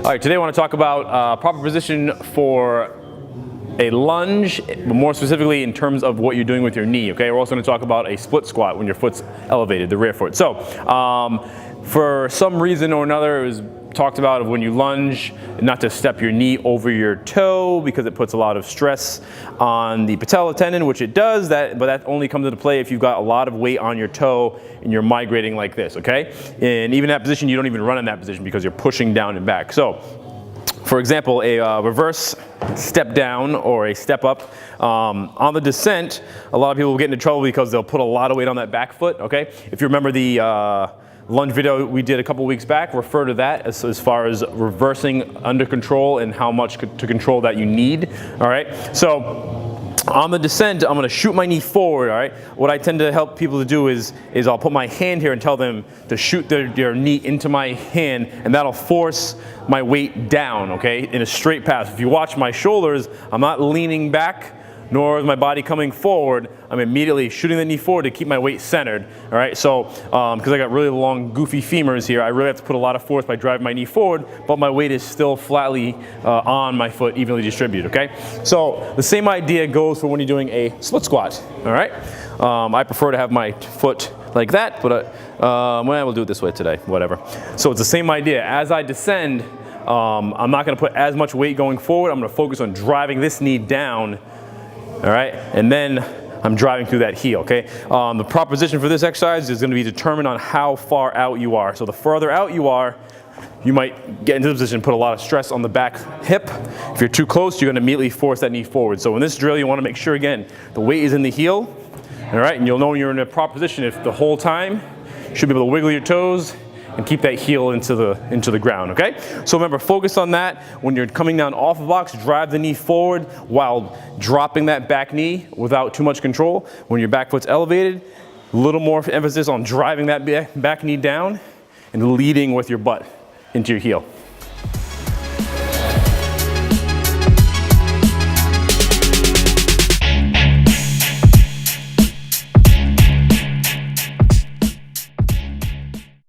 All right, today I want to talk about proper position for a lunge, but more specifically in terms of what you're doing with your knee, okay? We're also going to talk about a split squat when your foot's elevated, the rear foot. So, for some reason or another, it was talked about when you lunge, not to step your knee over your toe because it puts a lot of stress on the patella tendon, which it does, but that only comes into play if you've got a lot of weight on your toe and you're migrating like this, okay? And even that position, you don't even run in that position because you're pushing down and back. So, for example, a reverse step down or a step up. On the descent, a lot of people will get into trouble because they'll put a lot of weight on that back foot, okay? If you remember the lunge video we did a couple weeks back, refer to that as far as reversing under control and how much to control that you need, all right? So on the descent, I'm gonna shoot my knee forward, all right? What I tend to help people to do is I'll put my hand here and tell them to shoot their knee into my hand, and that'll force my weight down, okay, in a straight path. If you watch my shoulders, I'm not leaning back, nor is my body coming forward. I'm immediately shooting the knee forward to keep my weight centered, all right? So, because I got really long, goofy femurs here, I really have to put a lot of force by driving my knee forward, but my weight is still flatly on my foot, evenly distributed, okay? So, the same idea goes for when you're doing a split squat, all right? I prefer to have my foot like that, but well, we'll do it this way today, whatever. So, it's the same idea. As I descend, I'm not gonna put as much weight going forward. I'm gonna focus on driving this knee down, all right, and then I'm driving through that heel, okay? The proper position for this exercise is going to be determined on how far out you are. So the further out you are, you might get into the position and put a lot of stress on the back hip. If you're too close, you're going to immediately force that knee forward. So in this drill, you want to make sure, again, the weight is in the heel, all right? And you'll know you're in a proper position if the whole time. You should be able to wiggle your toes and keep that heel into the ground, okay? So remember, focus on that. When you're coming down off the box, drive the knee forward while dropping that back knee without too much control. When your back foot's elevated, a little more emphasis on driving that back knee down and leading with your butt into your heel.